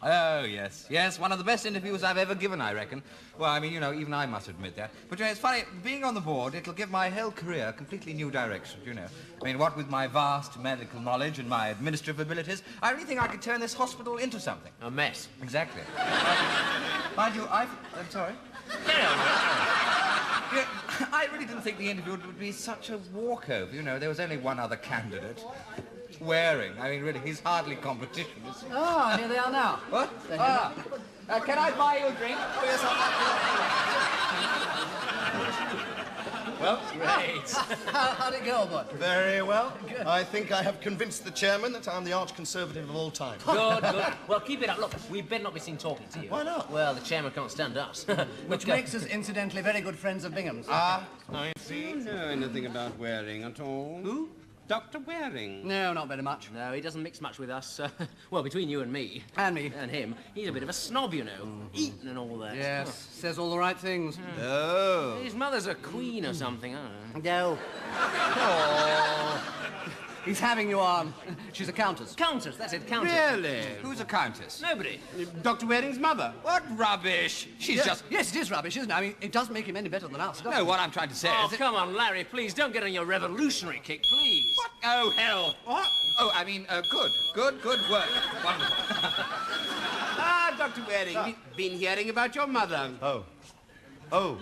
Oh, yes. Yes, one of the best interviews I've ever given, I reckon. Well, I mean, you know, even I must admit that. But, you know, it's funny, being on the board, it'll give my whole career a completely new direction, you know. I mean, what with my vast medical knowledge and my administrative abilities, I really think I could turn this hospital into something. A mess. Exactly. Mind you, I'm sorry. Carry on. Yeah, I really didn't think the interview would be such a walkover, you know. There was only one other candidate. Waring. I mean, really, he's hardly competition, is he? Oh, here they are now. What? Can I buy you a drink? Oh, yes, Well, Great. How'd it go, bud? very well. I think I have convinced the chairman that I'm the arch-conservative of all time. Good, good. Well, keep it up. Look, we better not be seen talking to you. Why not? Well, the chairman can't stand us. Which makes us, incidentally, very good friends of Bingham's. I see. Do you know anything about Waring at all? Who? Dr. Waring. No, not very much. No, he doesn't mix much with us. Well, between you and me. And me. And him, he's a bit of a snob, you know. Eating and all that. Yes, says all the right things. Oh. His mother's a queen or something, I don't know. No. Oh. He's having you on. She's a countess. Countess, that's it, countess. Really? Who's a countess? Nobody. Dr. Waring's mother. What rubbish! She's just... Yes, it is rubbish, isn't it? I mean, it doesn't make him any better than us, does No, it? what I'm trying to say Oh, is... come on, Larry, please, don't get on your revolutionary kick, please. What? Oh, hell. What? Oh, I mean, good work. Wonderful. Ah, Dr. Waring, been hearing about your mother. Her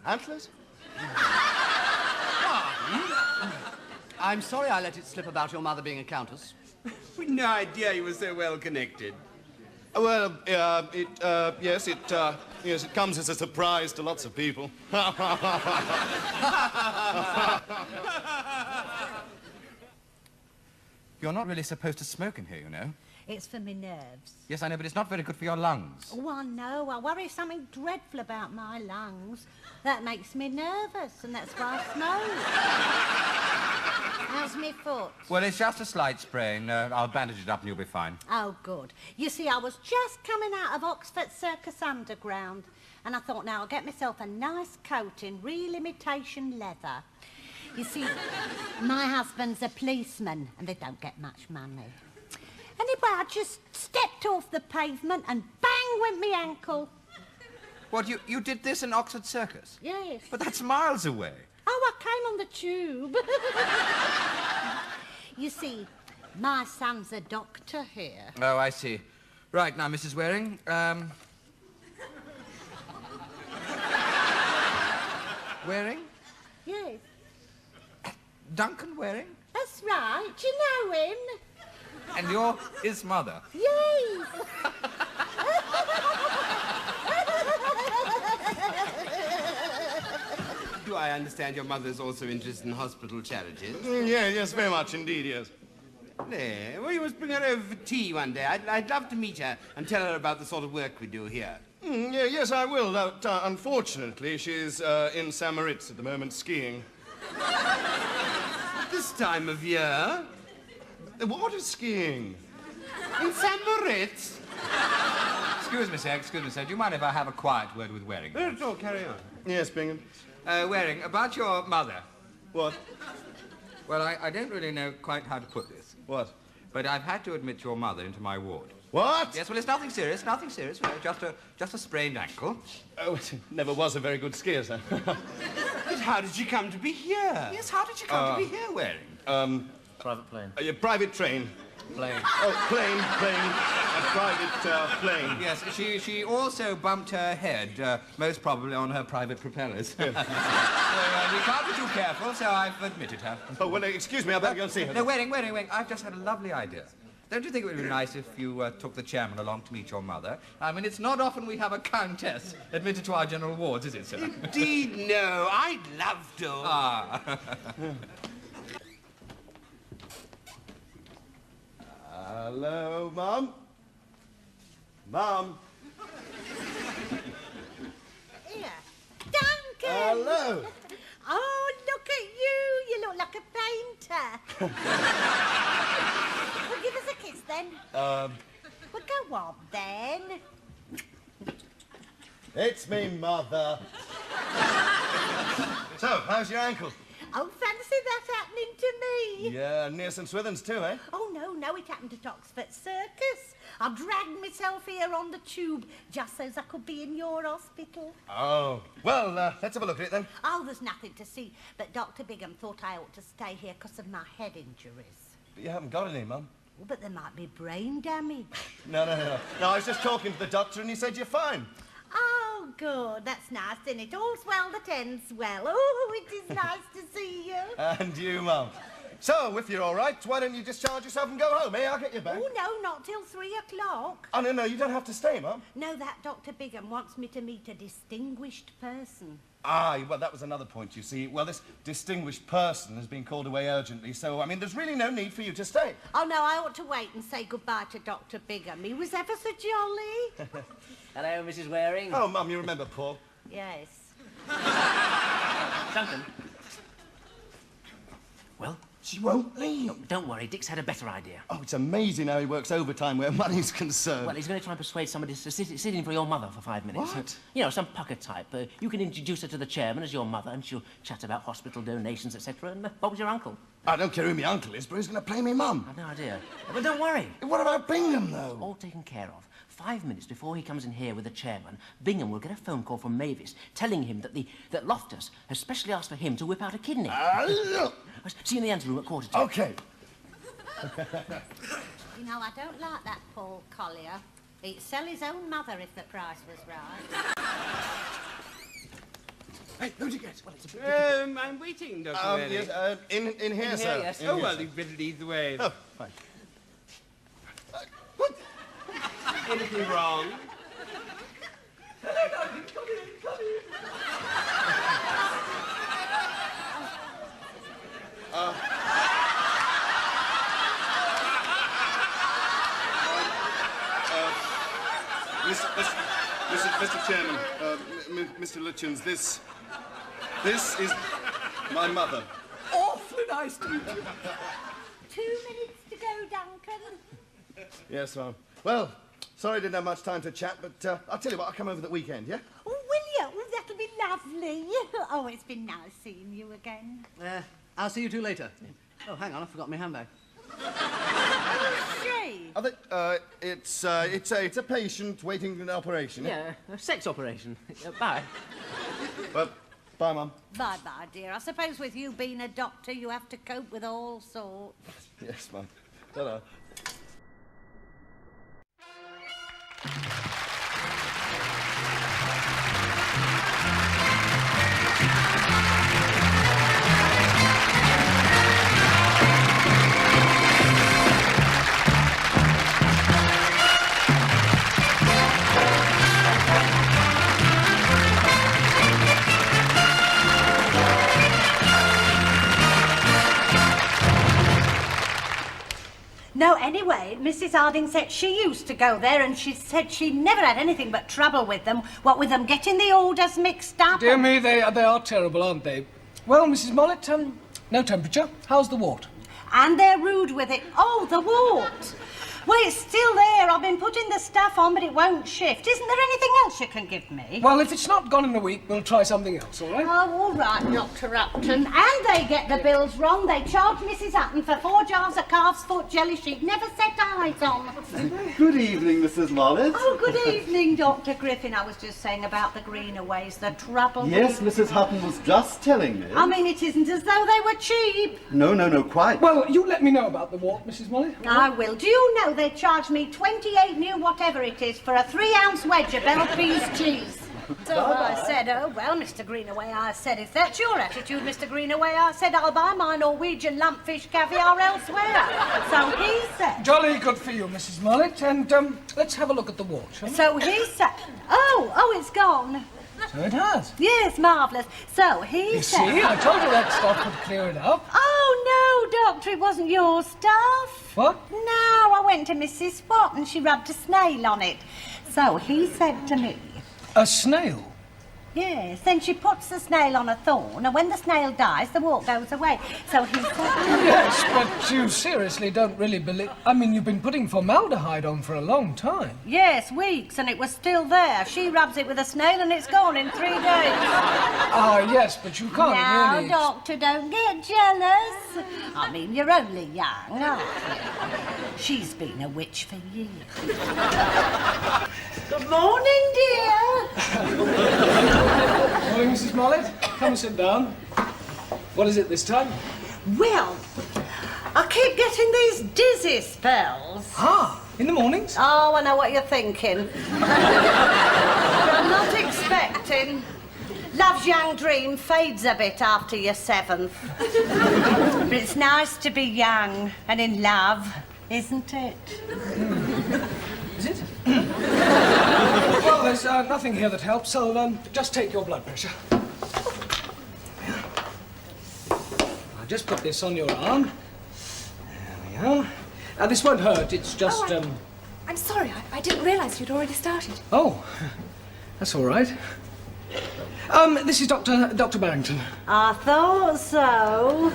antlers? I'm sorry I let it slip about your mother being a countess. We'd no idea you were so well connected. Well, yes, it comes as a surprise to lots of people. You're not really supposed to smoke in here, you know. It's for me nerves. Yes, I know, but it's not very good for your lungs. Oh, I know. I worry something dreadful about my lungs. That makes me nervous, and that's why I smoke. How's me foot? Well, it's just a slight sprain. I'll bandage it up and you'll be fine. Oh, good. You see, I was just coming out of Oxford Circus Underground, and I thought, now I'll get myself a nice coat in real imitation leather. You see, my husband's a policeman, and they don't get much money. Anyway, I just stepped off the pavement and bang went me ankle. What, you did this in Oxford Circus? Yes. But that's miles away. Oh, I came on the tube. You see, my son's a doctor here. Oh, I see. Right, now, Mrs. Waring, Waring? Yes. Duncan Waring? That's right. Do you know him? And you're his mother? Yes. Do I understand your mother's also interested in hospital charities? Yes, very much indeed, yes. Yeah, well, you must bring her over for tea one day. I'd love to meet her and tell her about the sort of work we do here. Yes, I will. Unfortunately, she's in St. Moritz at the moment, skiing. This time of year? What is skiing? In St. Moritz? Excuse me, sir. Do you mind if I have a quiet word with Waring? Not at all, carry on. Yes, Bingham. Waring, about your mother. What? Well, I don't really know quite how to put this. What? But I've had to admit your mother into my ward. What? Yes, well, it's nothing serious. Well, just a sprained ankle. Oh, never was a very good skier, sir. But how did she come to be here? Yes, how did you come to be here, Waring? Private plane. A private train. Plane. Oh, plane. A private plane. Yes, she also bumped her head, most probably on her private propellers. Yes. So, we can't be too careful, so I've admitted her. Oh, well, excuse me, I better go and see her. No, Waring. I've just had a lovely idea. Don't you think it would be nice if you took the chairman along to meet your mother? I mean, it's not often we have a countess admitted to our general wards, is it, sir? Indeed, no. I'd love to. Ah. Hello, Mum? Mum? Here. Duncan! Hello! Oh, look at you. You look like a painter. Well, give us a kiss, then. Well, go on, then. It's me, Mother. So, how's your ankle? Oh, fancy that happening to me. Yeah, near St Swithin's too, eh? Oh, no, it happened at Oxford Circus. I dragged myself here on the tube just so as I could be in your hospital. Oh. Well, let's have a look at it then. Oh, there's nothing to see, but Dr. Bigham thought I ought to stay here because of my head injuries. But you haven't got any, Mum. Oh, but there might be brain damage. No, I was just talking to the doctor and he said you're fine. Oh, good. That's nice, isn't it? All's well that ends well. Oh, it is nice to see you. And you, Mum. So, if you're all right, why don't you discharge yourself and go home, eh? I'll get you back. Oh, no, not till 3 o'clock. Oh, no, you don't have to stay, Mum. No, that Dr. Bigham wants me to meet a distinguished person. Ah, well, that was another point, you see. Well, this distinguished person has been called away urgently, so, I mean, there's really no need for you to stay. Oh, no, I ought to wait and say goodbye to Dr. Bigham. He was ever so jolly. Hello, Mrs. Waring. Oh, Mum, you remember Paul? Yes. Duncan. Well? She won't leave. No, don't worry, Dick's had a better idea. Oh, it's amazing how he works overtime where money's concerned. Well, he's going to try and persuade somebody to sit in for your mother for 5 minutes. What? You know, some pucker type. You can introduce her to the chairman as your mother, and she'll chat about hospital donations, etc. And Bob's your uncle. I don't care who my uncle is, but he's going to play me Mum. I've no idea. But don't worry. What about Bingham, though? All taken care of. 5 minutes before he comes in here with the chairman, Bingham will get a phone call from Mavis telling him that Loftus has specially asked for him to whip out a kidney. See you in the anteroom at 1:45. OK. You know, I don't like that Paul Collier. He'd sell his own mother if the price was right. Hey, who'd you get? Well, it's a bit I'm waiting, Dr. Waring. Yes, in here, sir. yes. Oh, well, you'd better lead the way. Oh, fine. Anything wrong? Mr. Chairman, Mr. Litchens, this is my mother. Awfully nice to meet you. 2 minutes to go, Duncan. Yes, ma'am. Well, sorry I didn't have much time to chat, but I'll tell you what, I'll come over the weekend, yeah? Oh, will you? Oh, that'll be lovely. Oh, it's been nice seeing you again. I'll see you two later. Oh, hang on, I forgot my handbag. She? I think, it's a patient waiting an operation. Yeah, a sex operation. Bye. Well, bye, Mum. Bye-bye, dear. I suppose with you being a doctor, you have to cope with all sorts. Yes, Mum. Ta-da. No, anyway, Mrs. Harding said she used to go there and she said she never had anything but trouble with them, what with them getting the orders mixed up. Dear me, they are terrible, aren't they? Well, Mrs. Mollet, no temperature. How's the wart? And they're rude with it. Oh, the wart. Well, it's still there. I've been putting the stuff on, but it won't shift. Isn't there anything else you can give me? Well, if it's not gone in a week, we'll try something else, all right? Oh, all right, Dr. Upton. And they get the bills wrong. They charge Mrs. Upton for 4 jars of calf's foot jelly she'd never set eyes on. Good evening, Mrs. Mollet. Oh, good evening, Dr. Griffin. I was just saying about the Greenaways, the trouble. Yes, Mrs. Hutton was just telling me. I mean, it isn't as though they were cheap. No, quite. Well, you let me know about the wart, Mrs. Mollet. I will. Do you know they charge me 28 new whatever it is for a 3-ounce wedge of Belpese cheese? So I said, oh, well, Mr. Greenaway, I said, if that's your attitude, Mr. Greenaway, I said, I'll buy my Norwegian lumpfish caviar elsewhere. So he said... Jolly good for you, Mrs. Mollet. And let's have a look at the wart, shall we? So he said... Oh, it's gone. So it has. Yes, marvellous. So he You said... see, I told you that stuff would clear it up. Oh, no, Doctor, it wasn't your stuff. What? No, I went to Mrs. Spot and she rubbed a snail on it. So he said to me... A snail? Yes, then she puts the snail on a thorn, and when the snail dies, the wart goes away. So he's... Yes, but you seriously don't really believe... I mean, you've been putting formaldehyde on for a long time. Yes, weeks, and it was still there. She rubs it with a snail, and it's gone in 3 days. Ah, yes, but you can't Now, really... Doctor, don't get jealous. I mean, you're only young, aren't you? She's been a witch for years. Good morning, dear. Morning, Mrs. Mollet. Come and sit down. What is it this time? Well, I keep getting these dizzy spells. Ah, in the mornings? Oh, I know what you're thinking. I'm not expecting. Love's young dream fades a bit after your 7th. But it's nice to be young and in love, isn't it? Is it? Well, there's nothing here that helps, so just take your blood pressure. I'll just put this on your arm. There we are. Now, this won't hurt, it's just... I'm sorry, I didn't realise you'd already started. Oh, that's all right. This is Dr. Barrington. I thought so.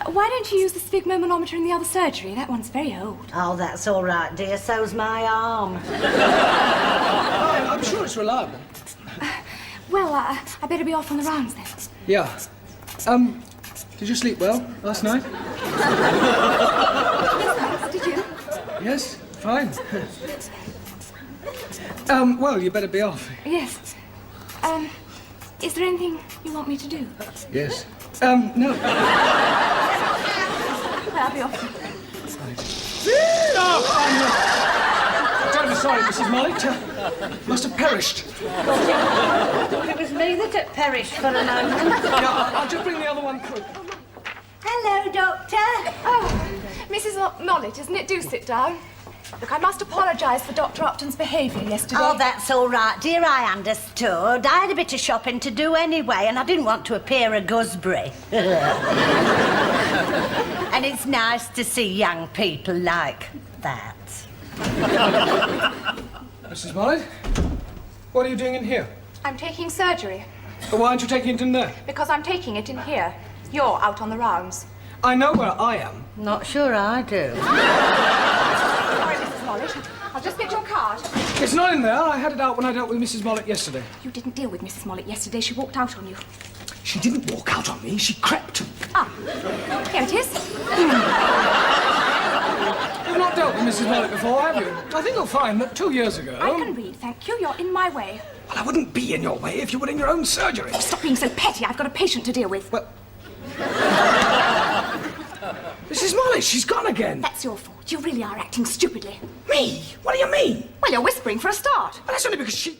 Why don't you use the sphygmomanometer in the other surgery? That one's very old. Oh, that's all right, dear. So's my arm. I'm sure it's reliable. Well, I better be off on the rounds then. Yeah. Did you sleep well last night? Yes, thanks. Did you? Yes, fine. Well, you better be off. Yes. Is there anything you want me to do? Yes. No. Well, I'll be off. Terribly sorry, Mrs. Mollet. Must have perished. It was me that had perished for a moment. Yeah, I'll just bring the other one through. Hello, Doctor. Oh, Mrs. Mollet, isn't it? Do sit down. Look, I must apologise for Dr. Upton's behaviour yesterday. Oh, that's all right, dear. I understood. I had a bit of shopping to do anyway, and I didn't want to appear a gooseberry. And it's nice to see young people like that. Mrs. Mollet, what are you doing in here? I'm taking surgery. Why aren't you taking it in there? Because I'm taking it in here. You're out on the rounds. I know where I am. Not sure I do. Sorry, Mrs. Mollet. I'll just get your card. It's not in there. I had it out when I dealt with Mrs. Mollet yesterday. You didn't deal with Mrs. Mollet yesterday. She walked out on you. She didn't walk out on me. She crept. Ah, here it is. You've not dealt with Mrs. Mollet before, have you? I think you'll find that 2 years ago... I can read, thank you. You're in my way. Well, I wouldn't be in your way if you were in your own surgery. Stop being so petty. I've got a patient to deal with. Well... Mrs. Mollet, she's gone again. That's your fault. You really are acting stupidly. Me? What do you mean? Well, you're whispering for a start. Well, that's only because she...